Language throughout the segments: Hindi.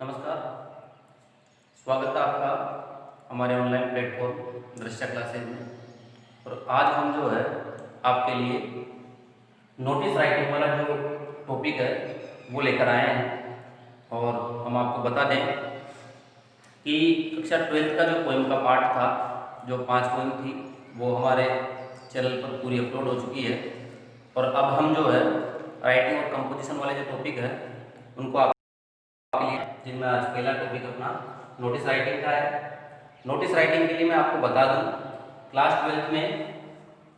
नमस्कार। स्वागत है आपका हमारे ऑनलाइन प्लेटफॉर्म दृश्य क्लासेज में। और आज हम जो है आपके लिए नोटिस राइटिंग वाला जो टॉपिक है वो लेकर आए हैं। और हम आपको बता दें कि कक्षा 12th का जो पोएम का पार्ट था, जो 5 पोएम थी, वो हमारे चैनल पर पूरी अपलोड हो चुकी है। और अब हम जो है राइटिंग और कंपोजिशन वाले जो टॉपिक है उनको आप जिनमें आज पहला टॉपिक अपना नोटिस राइटिंग का है। नोटिस राइटिंग के लिए मैं आपको बता दूं, क्लास 12th में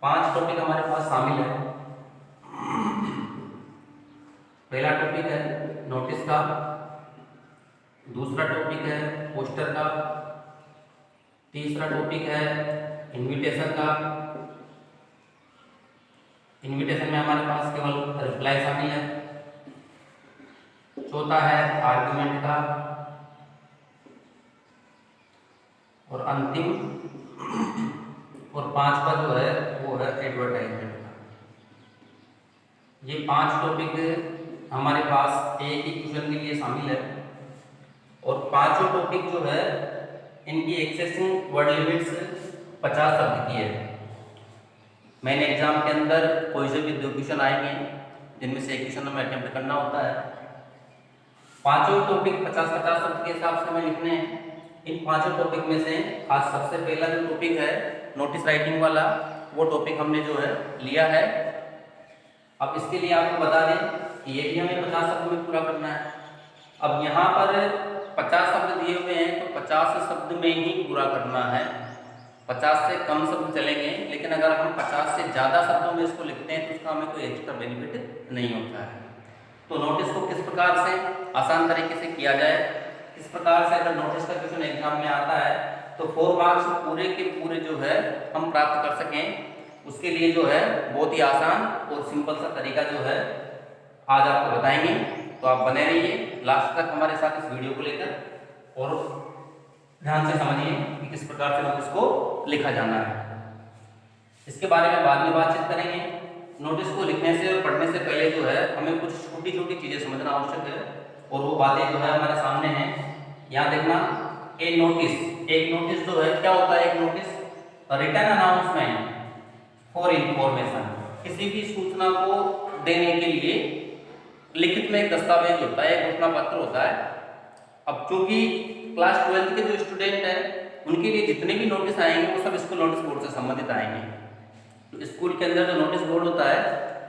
5 टॉपिक हमारे पास शामिल है। पहला टॉपिक है नोटिस का, दूसरा टॉपिक है पोस्टर का, तीसरा टॉपिक है इनविटेशन का। इनविटेशन में हमारे पास केवल रिप्लाई शामिल है। चौथा है आर्गुमेंट का, और अंतिम और 5वां जो है वो है एडवर्टाइजमेंट का। ये 5 टॉपिक हमारे पास एक ही क्वेश्चन के लिए शामिल है। और पांचों टॉपिक जो है इनकी एक्सेसिंग वर्ड लिमिट्स 50 शब्द की है। मेन एग्जाम के अंदर कोई से भी 2 क्वेश्चन आएंगे जिनमें से एक क्वेश्चन हमें अटेम्प्ट करना होता है। पांचों टॉपिक 50-50 शब्द के हिसाब से हमें लिखने हैं। इन पांचों टॉपिक में से आज सबसे पहला जो टॉपिक है नोटिस राइटिंग वाला, वो टॉपिक हमने जो है लिया है। अब इसके लिए आपको बता दें कि ये भी हमें 50 शब्द में पूरा करना है। अब यहाँ पर 50 शब्द दिए हुए हैं तो 50 शब्द में ही पूरा करना है। 50 से कम शब्द चलेंगे, लेकिन अगर हम 50 से ज़्यादा शब्दों में इसको लिखते हैं तो उसका हमें कोई एक्स्ट्रा बेनिफिट नहीं होता है। तो नोटिस को किस प्रकार से आसान तरीके से किया जाए, किस प्रकार से अगर नोटिस का क्वेश्चन एग्जाम में आता है तो 4 मार्क्स पूरे के पूरे जो है हम प्राप्त कर सकें, उसके लिए जो है बहुत ही आसान और सिंपल सा तरीका जो है आज आपको बताएंगे। तो आप बने रहिए लास्ट तक हमारे साथ इस वीडियो को लेकर और ध्यान से समझिए कि किस प्रकार से नोटिस को लिखा जाना है। इसके बारे में बाद में बातचीत करेंगे। नोटिस को लिखने से और पढ़ने से पहले जो है हमें कुछ छोटी छोटी चीज़ें समझना आवश्यक है, और वो बातें जो है हमारे सामने हैं। यहाँ देखना, एक नोटिस जो है क्या होता है। एक notice written announcement for information, किसी भी सूचना को देने के लिए लिखित में एक दस्तावेज होता है, एक घोषणा पत्र होता है। अब चूंकि क्लास 12th के जो स्टूडेंट हैं उनके लिए जितने भी नोटिस आएंगे वो सब स्कूल नोटिस बोर्ड से संबंधित आएंगे। तो स्कूल के अंदर जो नोटिस बोर्ड होता है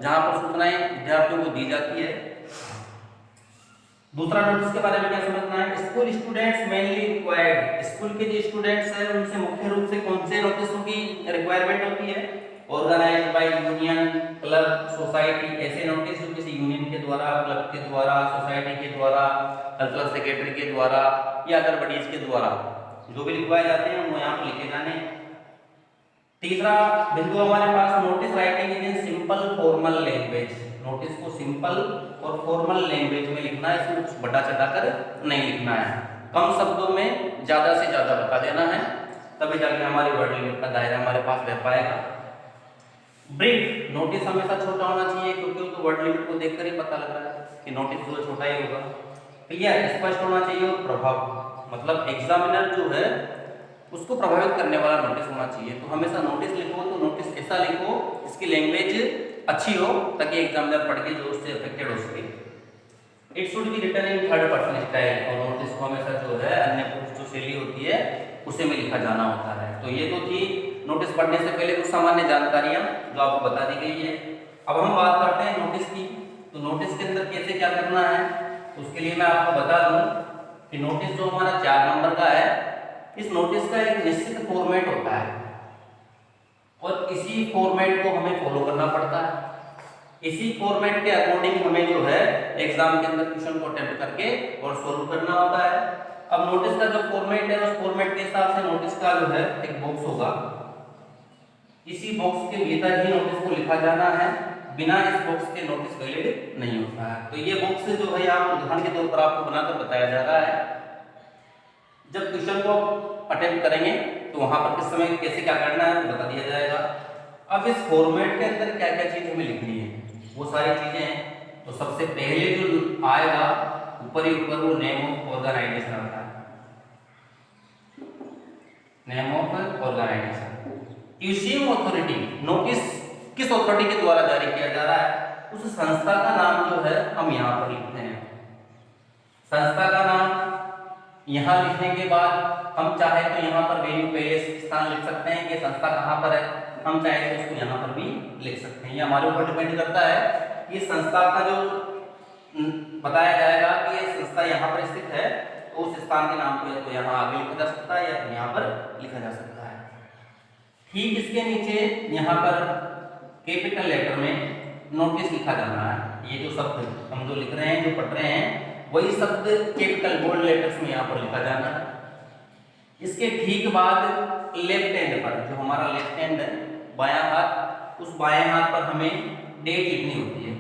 जहाँ पर सूचनाएं विद्यार्थियों को दी जाती है। दूसरा नोटिस के बारे में क्या समझना है, school students mainly required, school के जो स्टूडेंट्स हैं उनसे मुख्य रूप से कौन से नोटिसों की रिक्वायरमेंट होती है। Organized by union, club, society, ऐसे नोटिस जो किसी यूनियन के द्वारा, क्लब के द्वारा, सोसाइटी के द्वारा, कल्चरल सेक्रेटरी के द्वारा या अदर बॉडीज के द्वारा जो भी लिखवाए जाते हैं वो यहाँ पर लिखे जाने। तीसरा बिंदु हमारे पास notice writing in simple formal language, notice को सिंपल और फॉर्मल लैंग्वेज में लिखना है, इसमें कुछ बटा चढ़ा कर नहीं लिखना है। कम शब्दों में ज़्यादा से ज़्यादा बता देना है, तभी जाके हमारी वर्ड लिमिट का दायरा हमारे पास रह पाएगा। ब्रीफ, नोटिस हमेशा छोटा होना चाहिए क्योंकि वो तो वर्ड लिमिट को देखकर ही पता लग रहा है कि नोटिस जो छोटा ही होगा। क्लियर, स्पष्ट होना चाहिए और प्रभाव, मतलब एग्जामिनर जो है उसको प्रभावित करने वाला नोटिस होना चाहिए। तो हमेशा नोटिस लिखो तो नोटिस ऐसा लिखो इसकी लैंग्वेज अच्छी हो ताकि एग्जामिनर पढ़ के जो उससे अफेक्टेड हो सके। It should be written in third person style, और नोटिस को हमेशा जो है अन्य पुरुष जो शैली होती है उसे में लिखा जाना होता है। तो ये तो थी नोटिस पढ़ने से पहले कुछ सामान्य जानकारियां जो आपको बता दी गई है। अब हम बात करते हैं नोटिस की। तो नोटिस के अंदर कैसे क्या करना है, उसके लिए मैं आपको बता दूं कि नोटिस जो हमारा 4 नंबर का है, इस नोटिस का एक निश्चित फॉर्मेट होता है और इसी फॉर्मेट को हमें फॉलो करना पड़ता है। इसी फॉर्मेट के अकॉर्डिंग हमें जो है एग्जाम के अंदर क्वेश्चन को अटेम्प्ट करके और सोल्व करना होता है। अब नोटिस का जो फॉर्मेट है उस फॉर्मेट के हिसाब से नोटिस का जो है एक बॉक्स होगा, इसी बॉक्स के भीतर ही नोटिस को लिखा जाना है, बिना इस बॉक्स के नोटिस वैलिड नहीं होता है। तो ये बॉक्स जो है यहाँ उदाहरण के तौर पर आपको बनाकर बताया जा रहा है। जब क्वेश्चन को अटेम्प्ट करेंगे तो वहां पर किस समय कैसे क्या करना है तो बता दिया जाएगा। अब इस फॉर्मेट के अंदर क्या क्या चीज हमें लिखनी है वो सारी चीजें हैं। तो सबसे पहले जो आएगा ऊपर ही ऊपर वो नेम ऑफ ऑर्गेनाइजेशन आता है, name of organization. Issuing authority, notice किस अथॉरिटी के द्वारा जारी किया जा रहा है, उस संस्था का नाम जो है हम यहाँ पर लिखते हैं। संस्था का नाम यहाँ लिखने के बाद हम चाहे तो यहाँ पर वेन्यू पहले स्थान लिख सकते हैं कि संस्था कहाँ पर है, हम चाहे तो उसको यहाँ पर भी लिख सकते हैं। ये हमारे ऊपर डिपेंड करता है कि संस्था का जो बताया जाएगा कि ये संस्था यहाँ पर स्थित है, तो उस स्थान के नाम को तो यहाँ आगे लिखा जा सकता है या यहाँ पर लिखा जा सकता है। ठीक इसके नीचे यहाँ पर कैपिटल लेटर में नोटिस लिखा जाना है। ये जो शब्द हम जो लिख रहे हैं, जो पढ़ रहे हैं, वही शब्द कैपिटल बोल्ड लेटर्स में यहाँ पर लिखा जाना है। इसके ठीक बाद लेफ्ट हैंड पर, जो हमारा लेफ्ट हैंड है बायां हाथ, उस बाएं हाथ पर हमें डेट लिखनी होती है।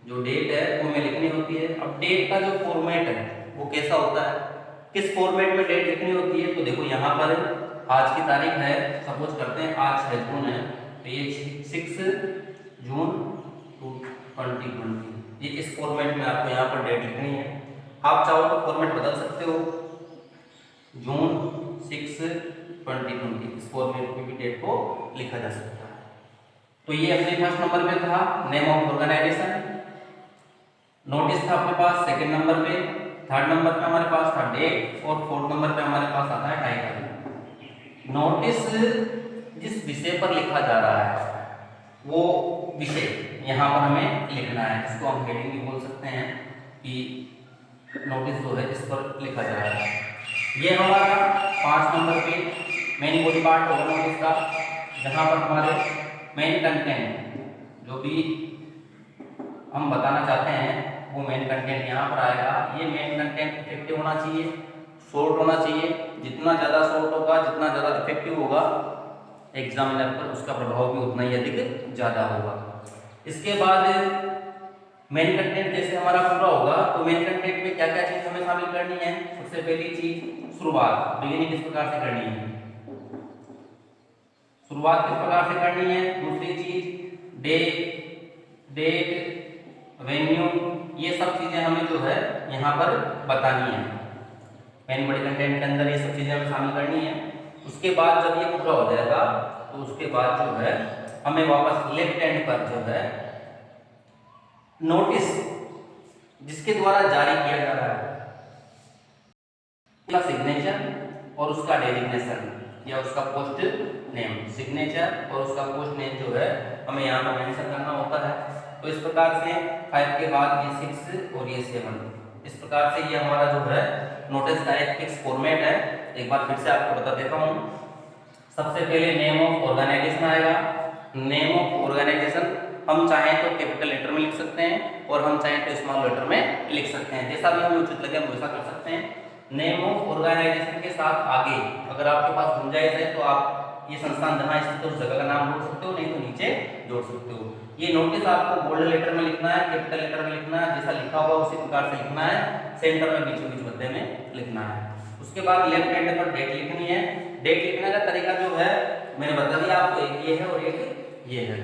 जो डेट है वो हमें लिखनी होती है। अब डेट का जो फॉर्मेट है वो कैसा होता है, किस फॉर्मेट में डेट लिखनी होती है, तो देखो यहाँ पर आज की तारीख है, सपोज करते हैं आज 6 जून है, तो ये 6 जून 2020, ये इस फॉर्मेट में आपको यहाँ पर डेट लिखनी है। आप चाहो तो फॉर्मेट बदल सकते हो, जून 6 2020, इस फॉर्मेट में भी डेट को लिखा जा सकता है। तो ये अपने फर्स्ट नंबर पे था नेम ऑफ ऑर्गेनाइजेशन। नोटिस था अपने पास सेकंड नंबर पे, थर्ड नंबर पे हमारे पास था डेट, और फोर्थ नंबर पे हमारे पास आता है टाइटल। नोटिस जिस विषय पर लिखा जा रहा है वो विषय यहाँ पर हमें लिखना है। इसको हम हेडिंग भी बोल सकते हैं कि नोटिस जो है इस पर लिखा जा रहा है। ये हमारा 5 नंबर पे मेन बॉडी पार्ट होगा नोटिस का, जहाँ पर हमारे मेन कंटेंट जो भी हम बताना चाहते हैं वो मेन कंटेंट यहाँ पर आएगा। ये मेन कंटेंट इफेक्टिव होना चाहिए, शॉर्ट होना चाहिए। जितना ज़्यादा शॉर्ट होगा, जितना ज़्यादा इफेक्टिव होगा एग्जामिनर पर, उसका प्रभाव भी उतना ही अधिक ज़्यादा होगा। इसके बाद मेन कंटेंट जैसे हमारा पूरा होगा तो मेन कंटेंट में क्या क्या चीज़ हमें शामिल करनी है। सबसे पहली चीज शुरुआत, बिगिनिंग किस प्रकार से करनी है, शुरुआत किस प्रकार से करनी है। दूसरी चीज डेट, वेन्यू, ये सब चीजें हमें जो है यहाँ पर बतानी है। मेन बॉडी कंटेंट के अंदर ये सब चीजें हमें शामिल करनी है। उसके बाद जब ये पूरा हो जाएगा तो उसके बाद जो है हमें वापस लेफ्ट हैंड पर जो है नोटिस जिसके द्वारा जारी किया जा रहा है उसका सिग्नेचर और उसका डेजिग्नेशन या उसका पोस्ट नेम, सिग्नेचर और उसका पोस्ट नेम जो है हमें यहाँ पर मेंशन करना होता है। तो इस प्रकार से 5 के बाद ये 6 और ये 7, इस प्रकार से ये हमारा जो है नोटिस का एक फिक्स फॉर्मेट है। एक बार फिर से आपको बता देता हूँ। सबसे पहले नेम ऑफ ऑर्गेनाइजेशन आएगा। नेम ऑफ ऑर्गेनाइजेशन हम चाहें तो कैपिटल लेटर में लिख सकते हैं और हम चाहें तो स्मॉल लेटर में लिख सकते हैं, जैसा भी हमें उचित लगे हम वैसा कर सकते हैं। नेम ऑफ ऑर्गेनाइजेशन के साथ आगे अगर आपके पास गुंजाइश है तो आप ये संस्थान जहाँ स्थित है उस जगह का नाम जोड़ सकते हो, नहीं तो नीचे जोड़ सकते हो। ये नोटिस आपको बोल्ड लेटर में लिखना है, कैपिटल लेटर में लिखना है, जैसा लिखा हुआ उसी प्रकार से लिखना है, सेंटर में बीचों बीच मध्य में लिखना है। उसके बाद लेफ्ट हैंड पर डेट लिखनी है। डेट लिखने का तरीका जो है मैंने बता दिया आपको, एक ये है और एक ये है।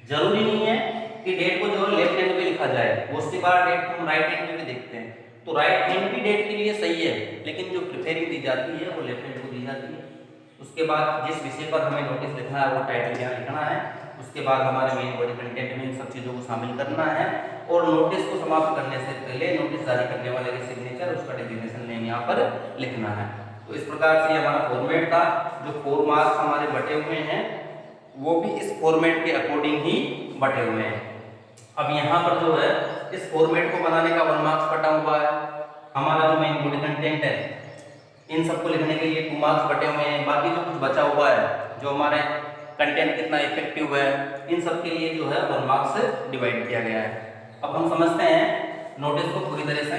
जरूरी नहीं है कि डेट को जो लेफ्ट हैंड पे लिखा जाए, बहुत सी बार डेट को हम राइट हैंड में भी देखते हैं, तो राइट हैंड भी डेट के लिए सही है, लेकिन जो प्रिफेरिंग दी जाती है वो लेफ्ट हैंड को दी जाती है। उसके बाद जिस विषय पर हमें नोटिस लिखना है वो टाइटल यहाँ लिखना है। उसके बाद हमारे मेन बॉडी कंटेंट में इन सब चीज़ों को शामिल करना है और नोटिस को समाप्त करने से पहले नोटिस जारी करने वाले के सिग्नेचर, उसका डेजिग्नेशन नेम यहाँ पर लिखना है। तो इस प्रकार से हमारा फॉर्मेट था। जो 4 मार्क्स हमारे बटे हुए हैं वो भी इस फॉर्मेट के अकॉर्डिंग ही बटे हुए हैं। अब यहाँ पर जो है इस फॉर्मेट को बनाने का 1 मार्क्स बटा हुआ है। हमारा जो मेन बॉडी कंटेंट है इन सबको लिखने के लिए 2 मार्क्स बटे हुए हैं। बाकी जो कुछ बचा हुआ है, जो हमारे कंटेंट कितना इफेक्टिव है, इन सब के लिए जो है 1 मार्क्स डिवाइड किया गया है। अब हम समझते हैं नोटिस को पूरी तरह से।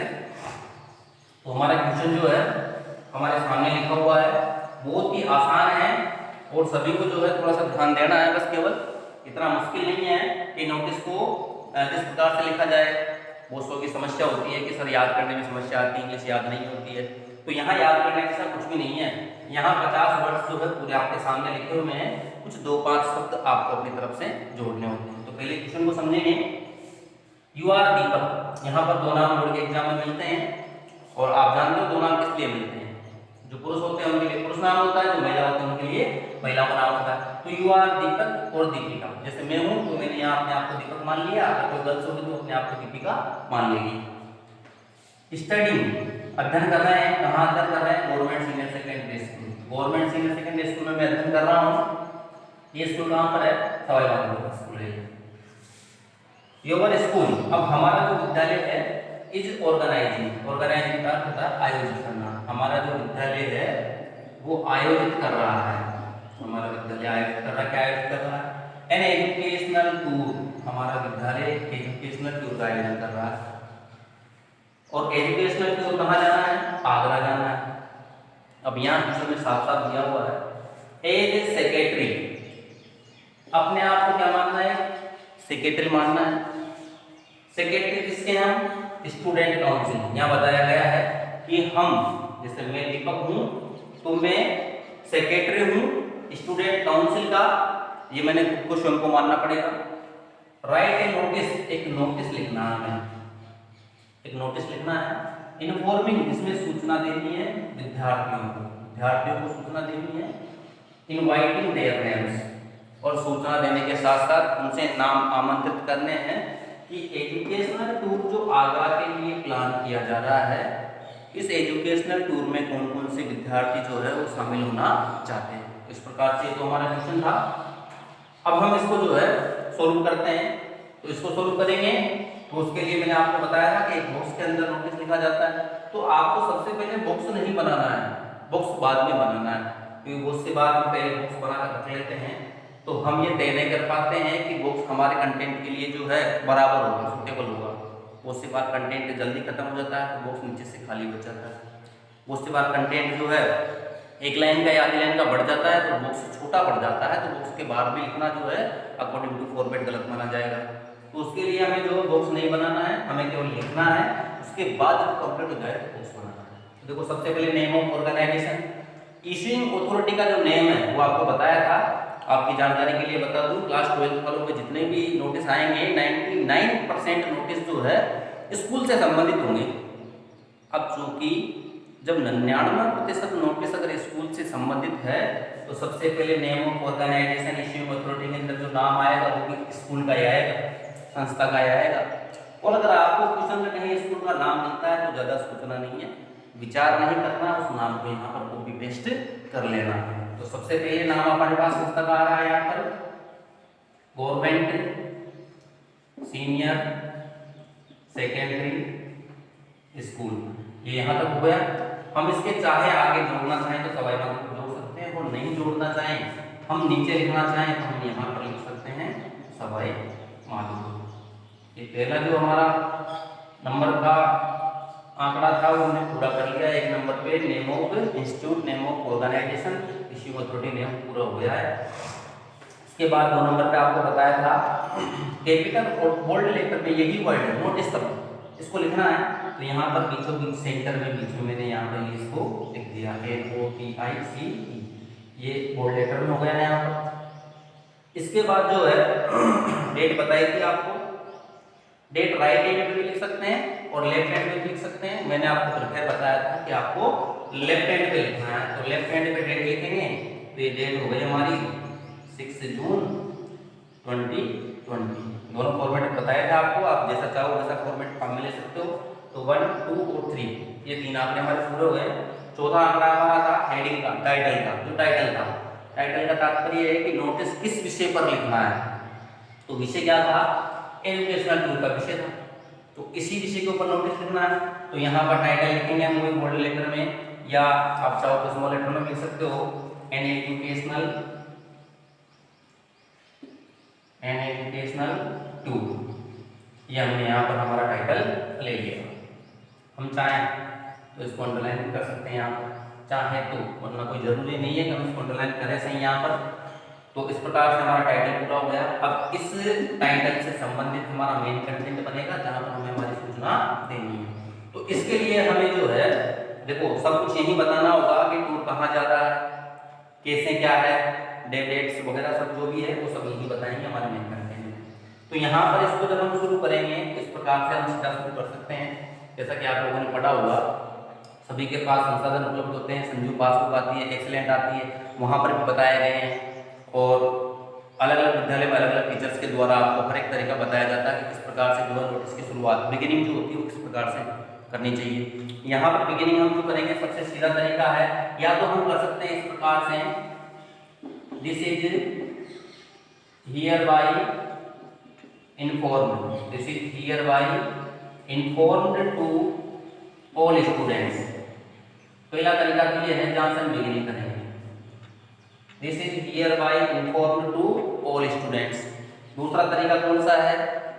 तो हमारा क्वेश्चन जो है हमारे सामने लिखा हुआ है, बहुत ही आसान है और सभी को जो है थोड़ा सा ध्यान देना है। बस केवल इतना मुश्किल नहीं है कि नोटिस को किस प्रकार से लिखा जाए। बहुत सौ की समस्या होती है कि सर याद करने में समस्या आती है, इंग्लिश याद नहीं होती है। तो यहाँ याद करने जैसा कुछ भी नहीं है। यहाँ 50 वर्ड्स जो है पूरे आपके सामने लिखे हुए हैं, कुछ 2-5 शब्द आपको अपनी तरफ से जोड़ने होते हैं। तो पहले क्वेश्चन को समझेंगे। यू आर दीपक, यहाँ पर दो नाम बोर्ड के एग्जाम में मिलते हैं और आप जानते हो दो नाम किस लिए मिलते हैं, जो पुरुष होते हैं उनके लिए पुरुष नाम होता है, जो महिला होते हैं उनके लिए महिला का नाम होता है। तो यू आर दीपक और दीपिका, जैसे मैं हूँ तो मैंने यहाँ अपने आप को दीपक मान लिया, अगर कोई गर्ल्स होगी तो अपने आप को दीपिका मान लेगी। स्टडी, अध्ययन कर रहे हैं, कहाँ अध्ययन कर रहे हैं, government senior secondary school, government senior secondary school में मैं अध्ययन कर रहा हूँ। ये स्कूल कहाँ पर है, सवाई माधोपुर स्कूल है। योर स्कूल, अब हमारा जो विद्यालय है इज ऑर्गेनाइजिंग, ऑर्गेनाइजिंग का अर्थ होता है आयोजित करना, हमारा जो विद्यालय है वो आयोजित कर रहा है, हमारा विद्यालय आयोजित कर रहा है, क्या आयोजित कर रहा है, एन एजुकेशनल टूर, हमारा विद्यालय एजुकेशनल टूर का आयोजन कर रहा है। और एजुकेशनल टूर कहाँ जाना है, आगरा जाना है। अब यहाँ क्वेश्चन में साफ साफ दिया हुआ है एज सेक्रेटरी, अपने आप को क्या मानना है, सेक्रेटरी मानना है। सेक्रेटरी किसके हैं हम, स्टूडेंट काउंसिल, यहाँ बताया गया है कि हम, जैसे मैं दीपक हूँ तो मैं सेक्रेटरी हूँ स्टूडेंट काउंसिल का, ये मैंने खुद को स्वयं को मानना पड़ेगा। राइट ए नोटिस, एक नोटिस लिखना है हमें, एक नोटिस लिखना है। इन्फॉर्मिंग, इसमें सूचना देनी है विद्यार्थियों को, विद्यार्थियों को सूचना देनी है। इनवाइटिंग देयर नेम्स, और सूचना देने के साथ साथ उनसे नाम आमंत्रित करने हैं कि एजुकेशनल टूर जो आगरा के लिए प्लान किया जा रहा है, इस एजुकेशनल टूर में कौन कौन से विद्यार्थी जो है वो शामिल होना चाहते हैं। इस प्रकार से तो हमारा क्वेश्चन था। अब हम इसको जो है सोल्व करते हैं, तो इसको सोल्व करेंगे तो उसके लिए मैंने आपको बताया था कि एक बॉक्स के अंदर नोटिस लिखा जाता है। तो आपको सबसे पहले बॉक्स नहीं बनाना है, बॉक्स बाद में बनाना है, क्योंकि बॉक्स से बाद में पहले बॉक्स बनाकर रख लेते हैं तो हम ये तय नहीं कर पाते हैं कि बॉक्स हमारे कंटेंट के लिए जो है बराबर होगा, सुटेबल होगा। बहुत सी बार कंटेंट जल्दी खत्म हो जाता है तो बॉक्स नीचे से खाली हो जाता है। बहुत सी बार कंटेंट जो है एक लाइन का या आधी लाइन का बढ़ जाता है तो बॉक्स छोटा बढ़ जाता है, तो बॉक्स के बाहर भी लिखना जो है अकॉर्डिंग टू फॉर्मेट गलत माना जाएगा। तो उसके लिए हमें जो बॉक्स नहीं बनाना है, हमें केवल लिखना है, उसके बाद जब कंप्लीट हो जाए तो बॉक्स बनाना है। तो देखो सबसे पहले name of organization, issuing authority का जो नेम है वो आपको बताया था। आपकी जानकारी के लिए बता दूं, क्लास 12 वालों में जितने भी नोटिस आएंगे 99% नोटिस जो है स्कूल से संबंधित होंगे। अब चूंकि जब 99% नोटिस अगर स्कूल से संबंधित है तो सबसे पहले name of organization issuing authority के अंदर जो नाम आएगा वो भी स्कूल का ही आएगा, संस्था का ही आएगा। और अगर आपको क्वेश्चन में कहीं स्कूल का नाम मिलता है तो ज़्यादा सोचना नहीं है, विचार नहीं करना, उस नाम को यहाँ पर कॉपी पेस्ट कर लेना। तो सबसे पहले नाम हमारे पास संस्था का आ रहा है यहाँ पर, गवर्नमेंट सीनियर सेकेंडरी स्कूल, ये यहाँ तक हो गया। हम इसके चाहे आगे जोड़ना चाहें तो सवाई माधोपुर जोड़ सकते हैं, और नहीं जोड़ना चाहें, हम नीचे लिखना चाहें तो हम यहाँ पर लिख सकते हैं सवाई माधोपुर। ये पहला जो हमारा नंबर का आंकड़ा था वो हमने पूरा कर लिया। एक नंबर पे name of institute, name of organization, issue authority name पूरा हो गया है। इसके बाद 2 नंबर पे आपको बताया था कैपिटल और बोल्ड लेटर में यही वर्ड है नोटिस तक, इसको लिखना है। तो यहाँ पर बीचों बीच सेंटर में बीच में मैंने यहाँ पर इसको लिख दिया NOTICE, ये बोल्ड लेटर में हो गया है यहाँ पर। इसके बाद जो है डेट बताई थी आपको, डेट राइट हैंड में भी लिख सकते हैं और लेफ्ट हैंड में भी लिख सकते हैं। मैंने आपको प्रिपेयर बताया था कि आपको लेफ्ट हैंड पे लिखना है, तो लेफ्ट हैंड पे डेट लिखेंगे तो ये डेट हो गई हमारी 6 जून 2020। दोनों फॉर्मेट बताया था आपको, आप जैसा चाहो वैसा फॉर्मेट फॉर्म में ले सकते हो। तो 1, 2 और 3 ये 3 आंकड़े हमारे पूरे हो गए। चौथा आंकड़ा हमारा था हेडिंग का, टाइटल का। जो टाइटल था, टाइटल का तात्पर्य है कि नोटिस किस विषय पर लिखना है। तो विषय क्या था, एजुकेशनल टूर का विषय था, तो इसी विषय के ऊपर नोटिस लिखना है। तो यहाँ पर टाइटल लिखेंगे हम वही बोल्ड लेटर में, या आप चाहो तो स्मॉल लेटर में लिख सकते हो, एन एजुकेशनल टूर। ये हमने यहाँ पर हमारा टाइटल ले लिया। हम चाहें तो इसको अंडरलाइन भी कर सकते हैं यहाँ पर, चाहे तो, वरना कोई जरूरी नहीं है कि हम इसको अंडरलाइन करें सही यहाँ पर। तो इस प्रकार से हमारा टाइटल पूरा हो गया। अब इस टाइटल से संबंधित हमारा मेन कंटेंट बनेगा जहाँ पर हमें हमारी सूचना देनी है। तो इसके लिए हमें जो है देखो सब कुछ यही बताना होगा कि टूर कहाँ जा रहा है, कैसे क्या है, डेट्स वगैरह सब जो भी है वो सब यही बताएंगे हमारे मेन कंटेंट में। तो यहाँ पर इसको जब हम शुरू करेंगे इस प्रकार से हम सीधा शुरू कर सकते हैं। जैसा कि आप लोगों ने पढ़ा होगा, सभी के पास संसाधन उपलब्ध होते हैं, संजीव पासबुक आती है, एक्सीलेंट आती है, वहाँ पर भी बताए गए हैं। और अलग अलग विद्यालय में अलग अलग टीचर्स के द्वारा आपको हर एक तरीका बताया जाता है कि किस प्रकार से जो है नोटिस की शुरुआत बिगिनिंग जो होती है वो किस प्रकार से करनी चाहिए। यहाँ पर बिगिनिंग हम जो करेंगे सबसे सीधा तरीका है, या तो हम कर सकते हैं इस प्रकार से, this is hereby informed, this is hereby informed to all students. पहला तरीका तो ये है जहां से हम बिगिनिंग करेंगे, this is hereby informed to all students. दूसरा तरीका कौन सा है,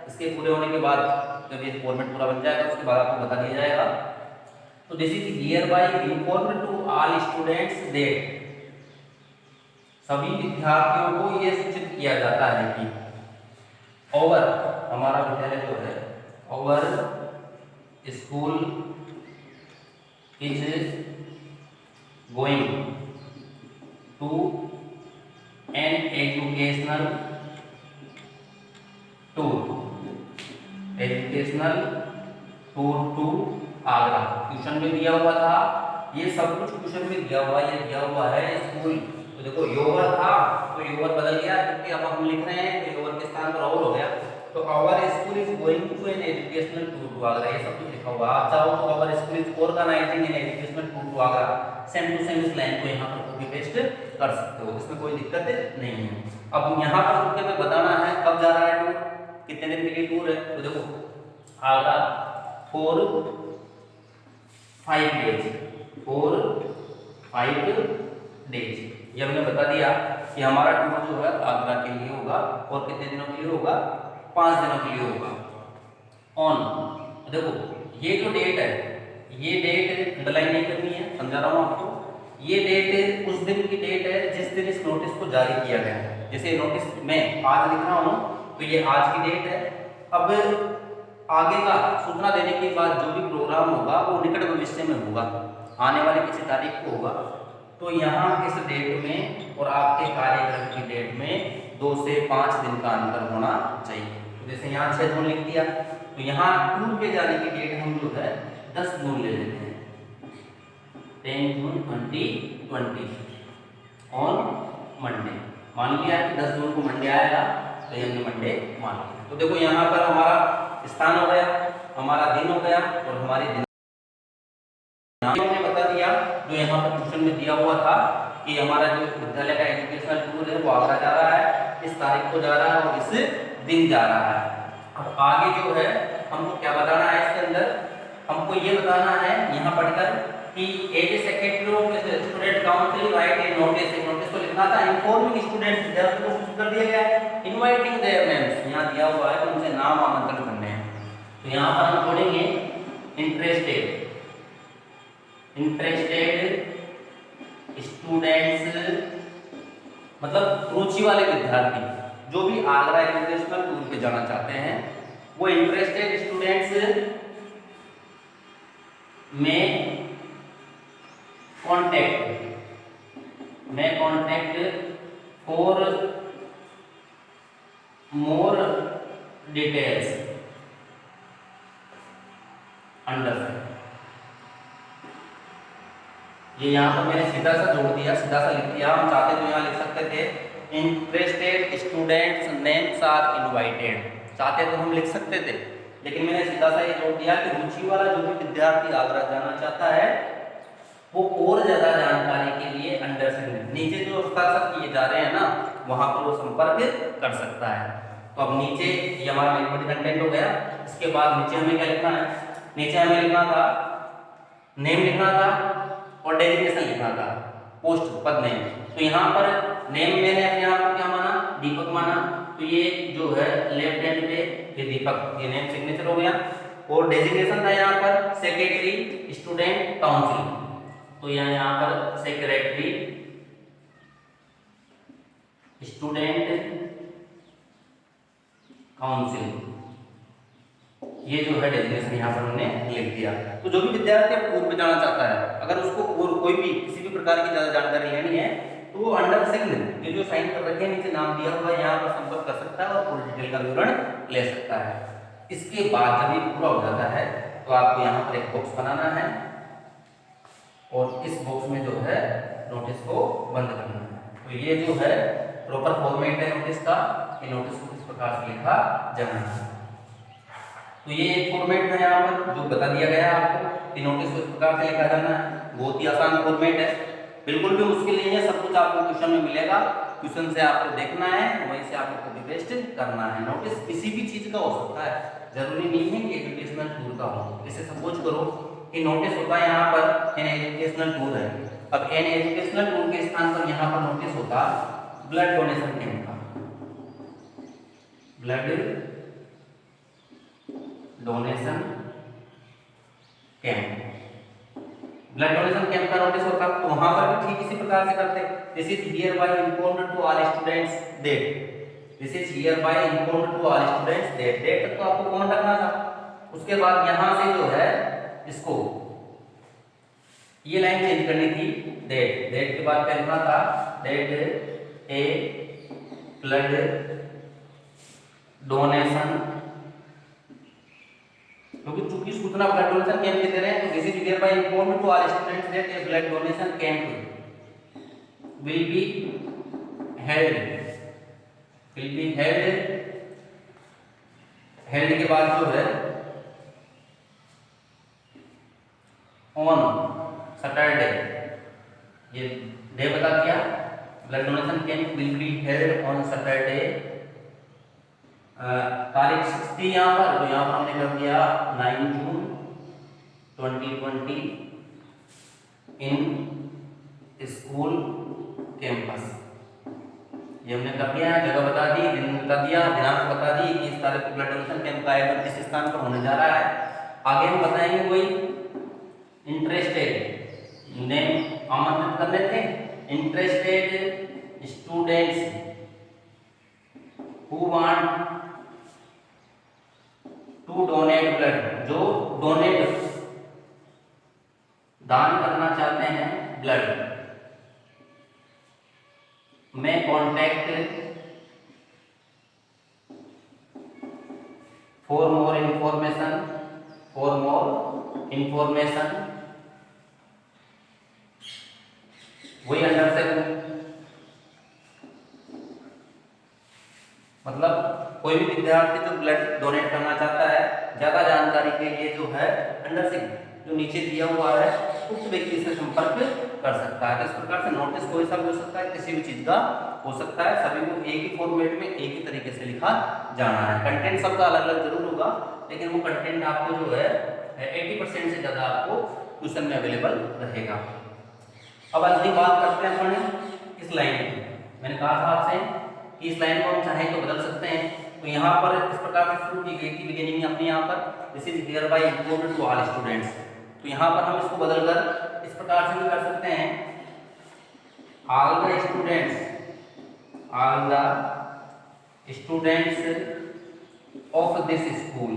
इसके पूरे होने के बाद जब ये फॉर्मेट पूरा बन जाएगा उसके बाद आपको बता दिया जाएगा। तो this is hereby informed to all students that, सभी विद्यार्थियों को यह सूचित किया जाता है कि ओवर, हमारा विद्यालय जो है, our school is going to an educational tour, educational tour to Agra. Tuition में दिया हुआ था, ये सब कुछ ट्यूशन में दिया हुआ, ये दिया हुआ है स्कूल। तो देखो योवर था तो योवर बदल गया, क्योंकि अब हम लिख रहे हैं तो योवर के स्थान पर और हो गया। तो our school is going to an educational tour to Agra, ये सब कुछ लिखा हुआ। आप चाहो तो our school is organizing an educational tour to Agra, same to same इस लाइन को यहाँ पर कॉपी पेस्ट कर सकते हो, इसमें कोई दिक्कत नहीं है। अब यहाँ पर मुझे बताना है कब जा रहा है टूर, कितने दिन के लिए टूर है। तो देखो Agra for 5 days, for 5 days, ये हमने बता दिया कि हमारा टूर जो है आगरा के लिए होगा और कितने दिनों के लिए होगा, 5 दिनों के लिए होगा। ऑन, देखो ये जो डेट है, ये डेट अंडरलाइन नहीं करनी है, समझा रहा हूँ आपको। ये डेट उस दिन की डेट है जिस दिन इस नोटिस को जारी किया गया है। जैसे नोटिस में आज लिख रहा हूँ तो ये आज की डेट है। अब आगे का सूचना देने के बाद जो भी प्रोग्राम होगा वो निकट भविष्य में होगा, आने वाली किसी तारीख को होगा। तो यहाँ इस डेट में और आपके कार्यक्रम की डेट में 2 से 5 दिन का अंतर होना चाहिए। तो जैसे यहाँ 6 जून लिख दिया, तो यहाँ टूर के जाने की डेट हम जो है 10 जून ले लेते हैं, 10 जून 2020 ऑन मंडे। मान लिया कि 10 जून को मंडे आएगा, तो ये हमने मंडे मान लिया। तो देखो यहाँ पर हमारा स्थान हो गया, हमारा दिन हो गया और हमारी दिन हमने बता दिया जो यहाँ पर क्वेश्चन में दिया हुआ था कि हमारा जो विद्यालय का एजुकेशनल टूर है वो आगरा जा रहा है, इस तारीख को जा रहा है और इस दिन जा रहा है। अब आगे जो है हमको क्या बताना है, इसके अंदर हमको ये बताना है यहाँ पढ़कर कि as a secretary of student council write a notice, एक नोटिस को लिखना था, इन्फॉर्मिंग स्टूडेंट्स, विद्यार्थियों को सूचित कर दिया गया है, इनवाइटिंग देयर नेम्स, यहाँ दिया हुआ है कि उनसे नाम आमंत्रण करने हैं। तो यहाँ पर हम पढ़ेंगे इंटरेस्टेड, इंटरेस्टेड स्टूडेंट्स, मतलब रुचि वाले विद्यार्थी जो भी आगरा एजुकेशनल टूर पे जाना चाहते हैं, वो इंटरेस्टेड स्टूडेंट्स में contact for more details under. ये यहाँ पर मैंने सीधा सा जोड़ दिया, सीधा सा लिख दिया। हम चाहते तो यहाँ लिख सकते थे interested students names are invited, चाहते तो हम लिख सकते थे, लेकिन मैंने सीधा सा ये जोड़ दिया कि रुचि वाला जो भी विद्यार्थी आगरा जाना चाहता है वो और ज्यादा जानकारी के लिए अंडर से नीचे जो हस्ताक्षर किए जा रहे हैं ना, वहां पर वो संपर्क कर सकता है। तो अब नीचे ये हमारा मेन बॉडी कंटेंट हो गया। इसके बाद नीचे हमें क्या लिखना है, नीचे हमें लिखना था नेम लिखना था और डेजिग्नेशन लिखना था, पोस्ट पद नेम। तो यहाँ पर नेम मैंने अपने आप को क्या माना, दीपक माना, तो ये जो है लेफ्ट हैंड पे ये दीपक, ये नेम सिग्नेचर हो गया। और डेजिग्नेशन था यहाँ पर सेक्रेटरी स्टूडेंट काउंसिल, तो यहाँ पर सेक्रेटरी स्टूडेंट काउंसिल, ये जो है डेजिग्नेशन यहाँ पर हमने लिख दिया। तो जो भी विद्यार्थी टूर पे जाना चाहता है, अगर उसको और कोई भी किसी भी प्रकार की ज़्यादा जानकारी लेनी है तो वो अंडर सिग्न ये जो साइन कर रखे हैं नीचे नाम दिया हुआ है यहाँ पर संपर्क कर सकता है और पूरी डिटेल का विवरण ले सकता है। इसके बाद जब ये पूरा हो जाता है तो आपको यहाँ पर एक बॉक्स बनाना है और इस बॉक्स में जो है नोटिस को बंद करना है। तो ये जो है प्रॉपर फॉर्मेट है नोटिस का, कि नोटिस को किस प्रकार से लिखा जाना है। तो ये एक फॉर्मेट है यहाँ पर जो बता दिया गया आपको कि नोटिस को इस प्रकार से लिखा जाना है। बहुत ही आसान फॉर्मेट है, बिल्कुल भी मुश्किल नहीं है, सब कुछ आपको क्वेश्चन में मिलेगा। क्वेश्चन से आपको देखना है, वहीं से आपको कॉपी पेस्ट करना है। नोटिस किसी भी चीज का हो सकता है, जरूरी नहीं है कि एजुकेशनल टूर का हो। जैसे सपोज करो कि नोटिस होता है यहाँ पर एन एजुकेशनल टूर है, अब एन एजुकेशनल टूर के स्थान पर यहाँ पर नोटिस होता ब्लड डोनेशन कैंप का, blood donation camp, blood donation camp का नोटिस होता तो वहां पर भी ठीक इसी प्रकार से करते। This is hereby informed to all students that, this is hereby informed to all students that, that तक तो आपको कौन रखना था। उसके बाद यहां से जो है इसको ये लाइन चेंज करनी थी, दैट, दैट के बाद क्या लिखना था, दैट ए ब्लड डोनेशन, क्योंकि चूंकि सूचना ब्लड डोनेशन कैंप के दे रहे हैं तो this is hereby informed to all students that a blood donation camp will be held, will be held, held के बाद जो है ऑन सैटरडे, ये डे बता दिया, blood donation camp will be held on Saturday, तारीख 6 थी यहाँ पर, तो यहाँ पर हमने कर दिया 9 जून 2020 इन स्कूल कैंपस। ये हमने कर दिया है, जगह बता दी, दिन बता दिया, दिनांक बता दी कि इस तारीख को ब्लड डोनेशन कैंप का आयोजन इस स्थान पर होने जा रहा है। आगे हम बताएंगे कोई इंटरेस्टेड ने आमंत्रित करने थे, interested students who want to donate blood, जो डोनेट दान करना चाहते हैं ब्लड, में contact for more information, for more information, वही अंडर से मतलब कोई भी विद्यार्थी जो ब्लड डोनेट करना चाहता है, ज्यादा जानकारी के लिए जो है अंडर से जो नीचे दिया हुआ है उस व्यक्ति से संपर्क कर सकता है। तो इस प्रकार से नोटिस कोई सा भी हो सकता है, किसी भी चीज का हो सकता है, सभी को एक ही फॉर्मेट में एक ही तरीके से लिखा जाना है। कंटेंट सबका अलग अलग जरूर होगा, लेकिन वो कंटेंट आपको जो है 80% से ज्यादा आपको क्वेश्चन में अवेलेबल रहेगा। अब अगली बात करते हैं अपन इस लाइन की। मैंने कहा था आपसे कि इस लाइन को हम चाहें तो बदल सकते हैं। तो यहाँ पर इस प्रकार से शुरू की गई थी बिगिनिंग में अपने यहाँ पर this is hereby informed to all students, तो यहाँ पर हम इसको बदलकर इस प्रकार से भी कर सकते हैं, all the students, all the students of this school,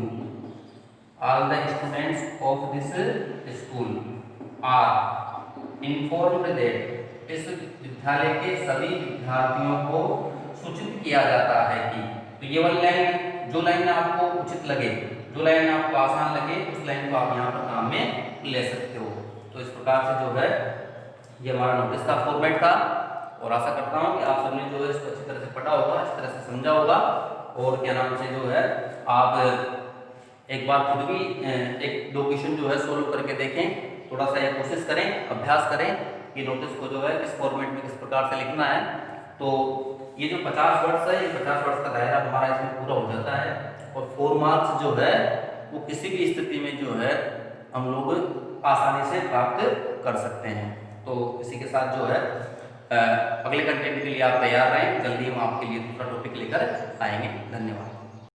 all the students of this school are informed that, इस विद्यालय के सभी विद्यार्थियों को सूचित किया जाता है कि, तो ये वाली लाइन जो लाइन आपको उचित लगे, जो लाइन आपको आसान लगे, उस लाइन को आप यहाँ पर काम में ले सकते हो। तो इस प्रकार से जो है ये हमारा नोटिस का फॉर्मेट था, और आशा करता हूँ कि आप सबने जो है इसको अच्छी तरह से पढ़ा होगा, अच्छी तरह से समझा होगा, और क्या नाम से जो है आप एक बार खुद भी एक दो क्वेश्चन जो है सोल्व करके देखें, थोड़ा सा ये कोशिश करें, अभ्यास करें कि नोटिस को जो है किस फॉर्मेट में किस प्रकार से लिखना है। तो ये जो 50 वर्ड्स है, ये 50 वर्ड्स का दायरा हमारा इसमें पूरा हो जाता है, और 4 मार्क्स जो है वो किसी भी स्थिति में जो है हम लोग आसानी से प्राप्त कर सकते हैं। तो इसी के साथ जो है अगले कंटेंट के लिए आप तैयार रहें, जल्दी हम आपके लिए दूसरा टॉपिक लेकर आएंगे। धन्यवाद।